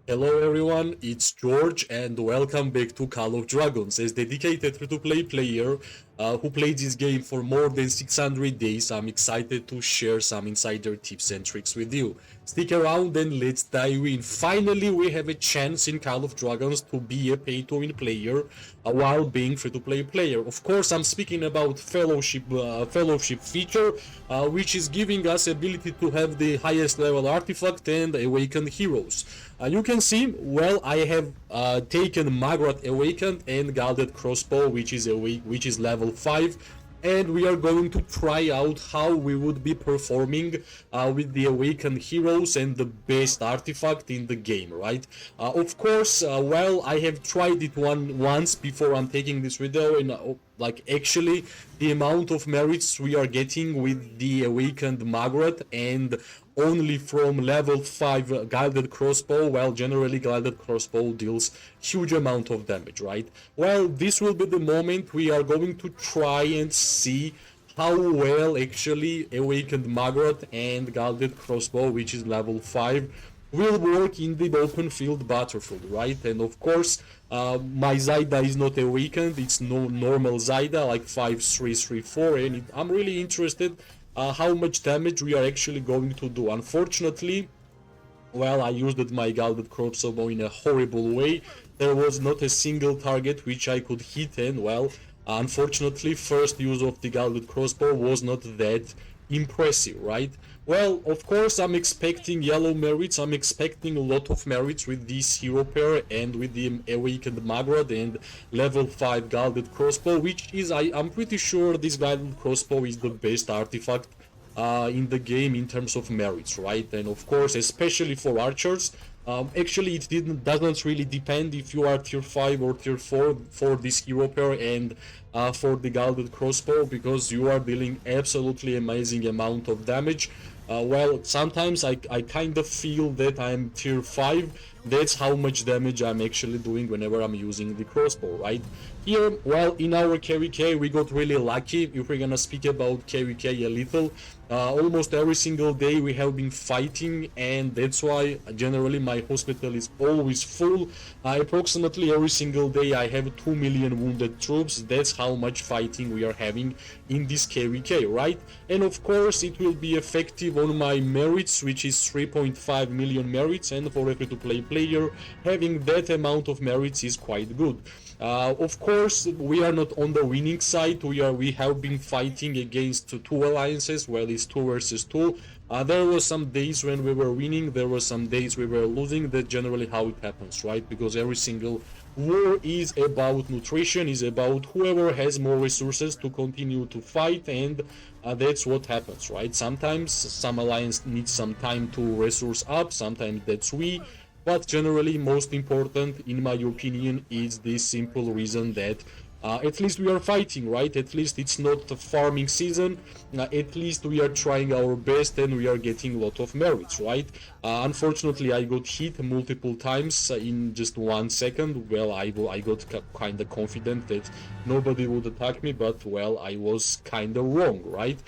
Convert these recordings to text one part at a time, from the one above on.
Hello everyone, it's George and welcome back to Call of Dragons. As dedicated free-to-play player who played this game for more than 600 days, I'm excited to share some insider tips and tricks with you. Stick around and let's dive in. Finally, we have a chance in Call of Dragons to be a pay-to-win player while being free-to-play player. Of course, I'm speaking about fellowship feature, which is giving us ability to have the highest level artifact and awakened heroes. You can see, well, I have taken Maggrat Awakened and Gilded Crossbow, which is level 5, and we are going to try out how we would be performing with the Awakened heroes and the best artifact in the game, right? Of course, well, I have tried it once before I'm taking this video, and like actually the amount of merits we are getting with the Awakened Maggrat and only from level 5 guided crossbow, while generally guided crossbow deals huge amount of damage, right? Well, this will be the moment we are going to try and see how well actually Awakened Maggrat and guided crossbow, which is level 5, will work in the open field battlefield, right? And of course, my Zayda is not awakened, it's no normal Zayda, like 5334, and I'm really interested how much damage we are actually going to do. Unfortunately, well, I used my Gilded Crossbow in a horrible way. There was not a single target which I could hit, and well, unfortunately, first use of the Gilded Crossbow was not that impressive, right? Well, of course, I'm expecting yellow merits. I'm expecting a lot of merits with this hero pair and with the Awakened Maggrat and level 5 Gilded Crossbow, which is, I'm pretty sure this Gilded Crossbow is the best artifact in the game in terms of merits, right? And of course, especially for archers, actually it doesn't really depend if you are tier 5 or tier 4 for this hero pair and for the Gilded Crossbow, because you are dealing absolutely amazing amount of damage. Well, sometimes I kind of feel that I'm tier 5. That's how much damage I'm actually doing whenever I'm using the crossbow, right? Here, well, in our KVK, we got really lucky. If we're gonna speak about KVK a little, almost every single day we have been fighting, and that's why generally my hospital is always full. Approximately every single day I have 2 million wounded troops. That's how much fighting we are having in this KVK, right? And of course it will be effective on my merits, which is 3.5 million merits, and for a free-to-play player, having that amount of merits is quite good. Of course, we are not on the winning side. We have been fighting against two alliances. Well, it's 2 versus 2. There were some days when we were winning. There were some days we were losing. That's generally how it happens, right? Because every single war is about nutrition, is about whoever has more resources to continue to fight, and that's what happens, right? Sometimes some alliance needs some time to resource up. Sometimes that's we. But generally, most important, in my opinion, is this simple reason that at least we are fighting, right? At least it's not a farming season. At least we are trying our best and we are getting a lot of merits, right? Unfortunately, I got hit multiple times in just 1 second. Well, I got kind of confident that nobody would attack me, but well, I was kind of wrong, right?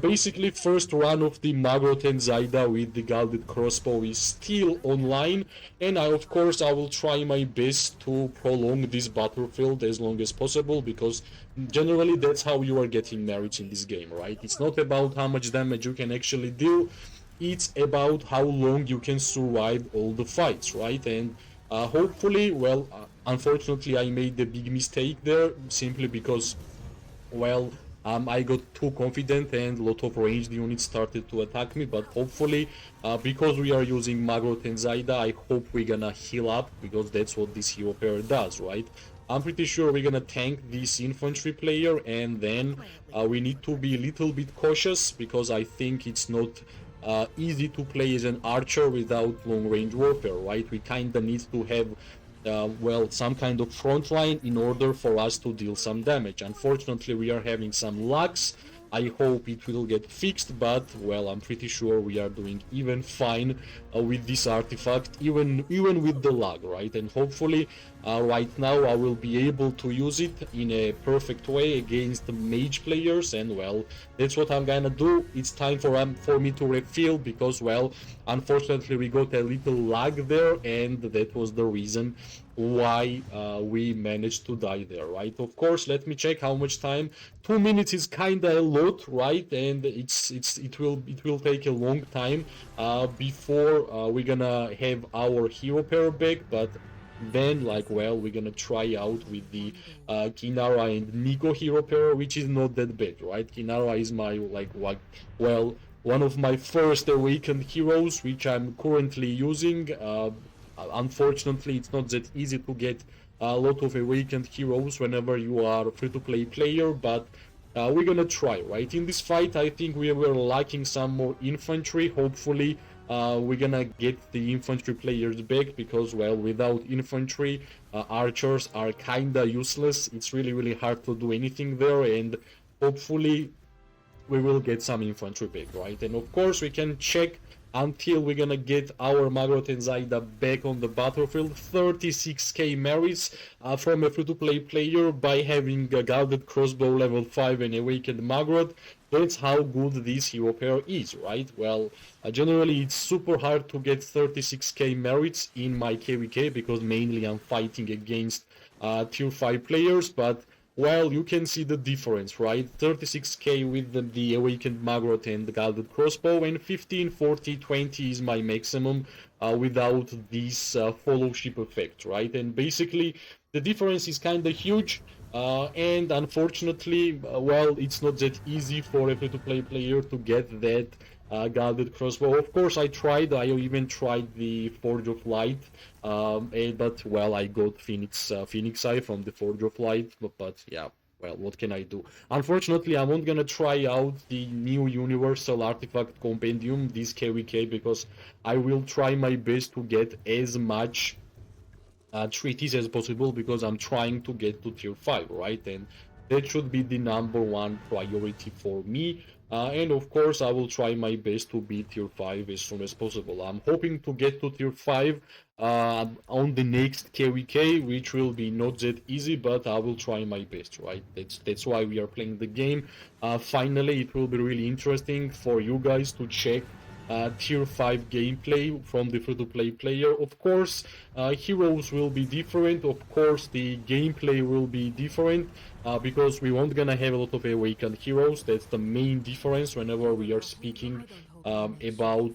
Basically, first run of the Maggrat and Zayda with the Gilded Crossbow is still online, and of course I will try my best to prolong this battlefield as long as possible, because generally that's how you are getting merits in this game, right? It's not about how much damage you can actually deal, it's about how long you can survive all the fights, right? And hopefully, well, unfortunately I made the big mistake there, simply because, well, I got too confident and a lot of ranged units started to attack me, but hopefully, because we are using Maggrat and Zayda, I hope we're gonna heal up, because that's what this hero pair does, right? I'm pretty sure we're gonna tank this infantry player, and then we need to be a little bit cautious, because I think it's not easy to play as an archer without long range warfare, right? We kinda need to have well, some kind of front line in order for us to deal some damage. Unfortunately, we are having some lags, I hope it will get fixed, but well, I'm pretty sure we are doing even fine with this artifact, even with the lag, right? And hopefully, right now I will be able to use it in a perfect way against the mage players, and well, that's what I'm gonna do. It's time for me to refill because well, unfortunately we got a little lag there, and that was the reason why we managed to die there, right? Of course, let me check how much time. 2 minutes is kinda a lot, right? And it will take a long time before we're gonna have our hero pair back, but then like well we're gonna try out with the Kinara and Nico hero pair, which is not that bad, right? Kinara is my like what well one of my first awakened heroes, which I'm currently using. Unfortunately, it's not that easy to get a lot of awakened heroes whenever you are a free-to-play player, but we're gonna try, right? In this fight, I think we were lacking some more infantry. Hopefully, we're gonna get the infantry players back because, well, without infantry, archers are kinda useless. It's really hard to do anything there, and hopefully we will get some infantry back, right? And of course we can check until we're gonna get our Maggrat and Zayda back on the battlefield. 36k merits from a free-to-play player by having a guarded crossbow level 5 and awakened Maggrat. That's how good this hero pair is, right? Well, generally it's super hard to get 36k merits in my KVK because mainly I'm fighting against tier 5 players, but well, you can see the difference, right? 36k with the Awakened Maggrat and the Guarded Crossbow, and 15, 40, 20 is my maximum without this fellowship effect, right? And basically, the difference is kind of huge, and unfortunately, well, it's not that easy for a free-to-play player to get that guarded crossbow. Of course, I even tried the Forge of Light, but well, I got Phoenix Eye from the Forge of Light, but yeah, well, what can I do? Unfortunately, I'm not gonna try out the new Universal Artifact Compendium, this KVK, because I will try my best to get as much treaties as possible because I'm trying to get to tier 5, right? And that should be the number one priority for me. And of course, I will try my best to beat tier 5 as soon as possible. I'm hoping to get to tier 5 on the next KVK, which will be not that easy, but I will try my best, right? That's why we are playing the game. Finally, it will be really interesting for you guys to check tier 5 gameplay from the free-to-play player. Of course, heroes will be different. Of course, the gameplay will be different because we won't gonna have a lot of awakened heroes. That's the main difference whenever we are speaking about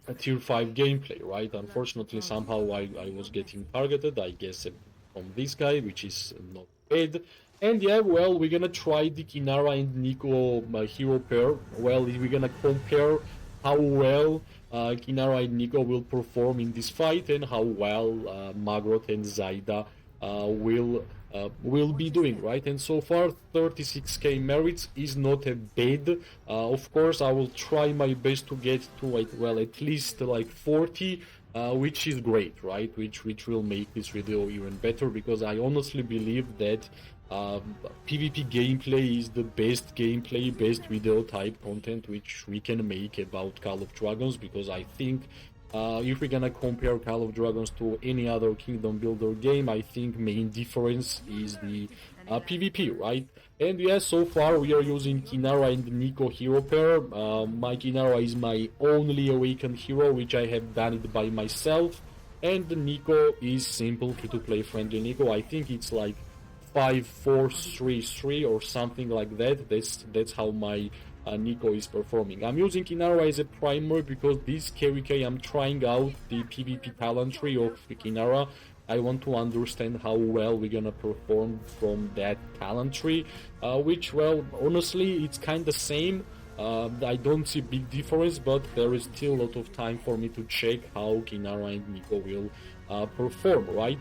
a tier 5 gameplay, right? Unfortunately, somehow I was getting targeted, I guess, from this guy, which is not bad. And yeah, well, we're gonna try the Kinara and Nico hero pair. Well, we're gonna compare how well Kinara and Nico will perform in this fight and how well Maggrat and Zayda will be doing, right? And so far 36k merits is not a bad. Of course, I will try my best to get to like, well, at least like 40, which is great, right? Which will make this video even better because I honestly believe that PvP gameplay is the best gameplay, best video type content which we can make about Call of Dragons, because I think if we're gonna compare Call of Dragons to any other kingdom builder game, I think main difference is the PvP, right? And yeah, so far we are using Kinara and Nico hero pair. My Kinara is my only awakened hero, which I have done it by myself, and Nico is simple free-to-play friendly Nico. I think it's like 5-4-3-3 or something like that. That's how my Nico is performing. I'm using Kinara as a primer because this KVK I'm trying out the PvP talent tree of Kinara. I want to understand how well we're gonna perform from that talent tree, which, well, honestly, it's kind of same. I don't see big difference, but there is still a lot of time for me to check how Kinara and Nico will perform, right?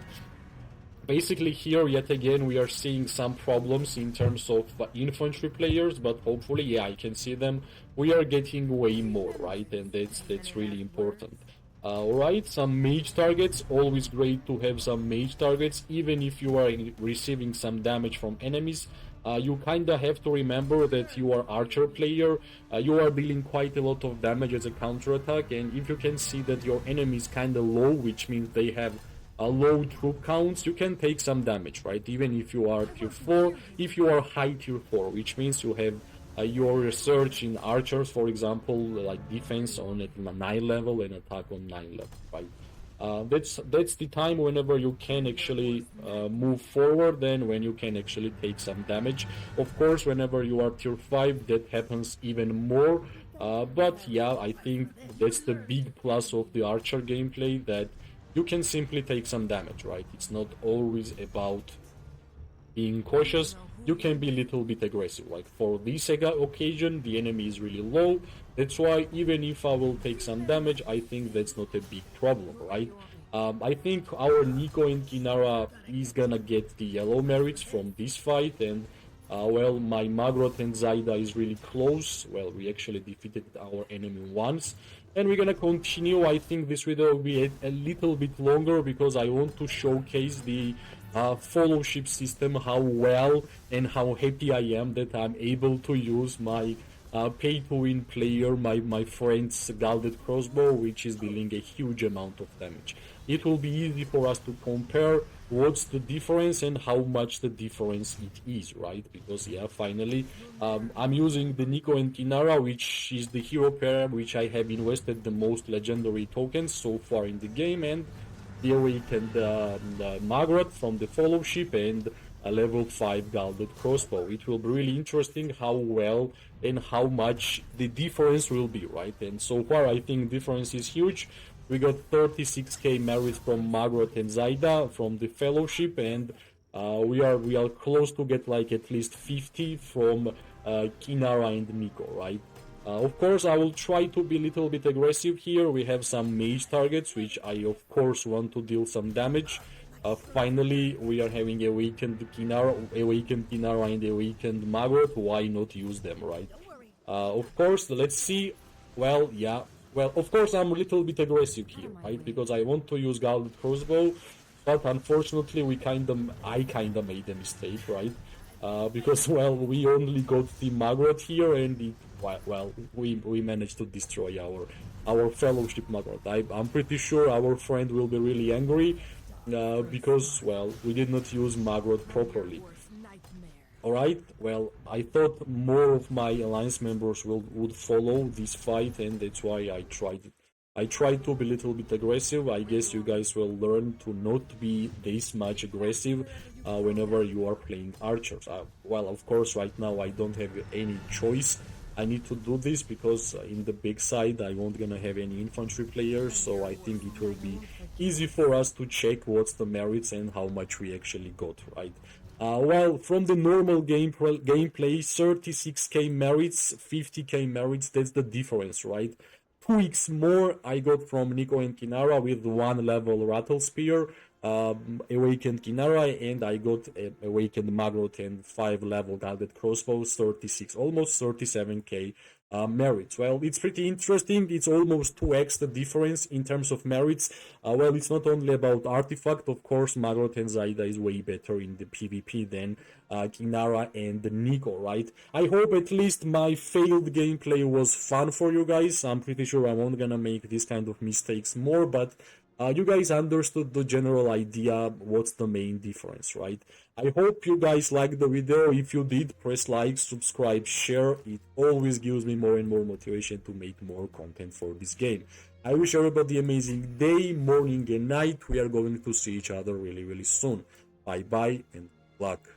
Basically here, yet again, we are seeing some problems in terms of infantry players, but hopefully, yeah, I can see them. We are getting way more, right? And that's really important. Alright, some mage targets. Always great to have some mage targets, even if you are receiving some damage from enemies. You kind of have to remember that you are archer player, you are dealing quite a lot of damage as a counter attack, and if you can see that your enemy is kind of low, which means they have low troop counts, you can take some damage, right? Even if you are tier 4, if you are high tier 4, which means you have your research in archers, for example, like defense on at 9 level and attack on 9 level, right? That's the time whenever you can actually move forward and when you can actually take some damage. Of course, whenever you are tier 5, that happens even more. But yeah, I think that's the big plus of the archer gameplay, that you can simply take some damage, right? It's not always about being cautious. You can be a little bit aggressive. Like for this occasion, the enemy is really low. That's why even if I will take some damage, I think that's not a big problem, right? I think our Nico and Kinnar is gonna get the yellow merits from this fight, and well, my Maggrat and Zayda is really close. Well, we actually defeated our enemy once, and we're gonna continue. I think this video will be a little bit longer because I want to showcase the fellowship system, how well and how happy I am that I'm able to use my pay-to-win player, my friend's Gilded Crossbow, which is dealing a huge amount of damage. It will be easy for us to compare what's the difference and how much the difference it is, right? Because yeah, finally, I'm using the Nico and Kinnar, which is the hero pair which I have invested the most legendary tokens so far in the game, and the Awakened Maggrat from the Fellowship, and a level 5 Gilded Crossbow. It will be really interesting how well and how much the difference will be, right? And so far I think difference is huge. We got 36k merits from Maggrat and Zayda from the Fellowship, and we are close to get like at least 50 from Kinnar and Nico, right? Of course, I will try to be a little bit aggressive here. We have some mage targets, which I of course want to deal some damage. Finally, we are having Awakened Kinnar and Awakened Maggrat. Why not use them, right? Of course, let's see. Well, yeah. Well, of course, I'm a little bit aggressive here, right? Because I want to use Gilded Crossbow, but unfortunately, I kind of made a mistake, right? Because well, we only got the Maggrat here, and we managed to destroy our Fellowship Maggrat. I'm pretty sure our friend will be really angry because well, we did not use Maggrat properly. Alright, well, I thought more of my alliance members would follow this fight, and that's why I tried to be a little bit aggressive. I guess you guys will learn to not be this much aggressive whenever you are playing archers. Well, of course, right now I don't have any choice. I need to do this because in the big side I won't gonna have any infantry players, so I think it will be easy for us to check what's the merits and how much we actually got, right? Well, from the normal gameplay, 36k merits, 50k merits, that's the difference, right? 2x more I got from Nico and Kinnar with 1 level Rattle Spear, Awakened Kinnar, and I got Awakened Maggrat and 5 level Gilded Crossbows, 36, almost 37k merits. Well, it's pretty interesting. It's almost 2x the difference in terms of merits. Well, it's not only about artifact, of course, Maggrat and Zayda is way better in the PvP than Kinnar and Nico, right? I hope at least my failed gameplay was fun for you guys. I'm pretty sure I won't gonna make this kind of mistakes more, but you guys understood the general idea, what's the main difference, right? I hope you guys liked the video. If you did, press like, subscribe, share. It always gives me more and more motivation to make more content for this game. I wish everybody amazing day, morning and night. We are going to see each other really, really soon. Bye bye and luck.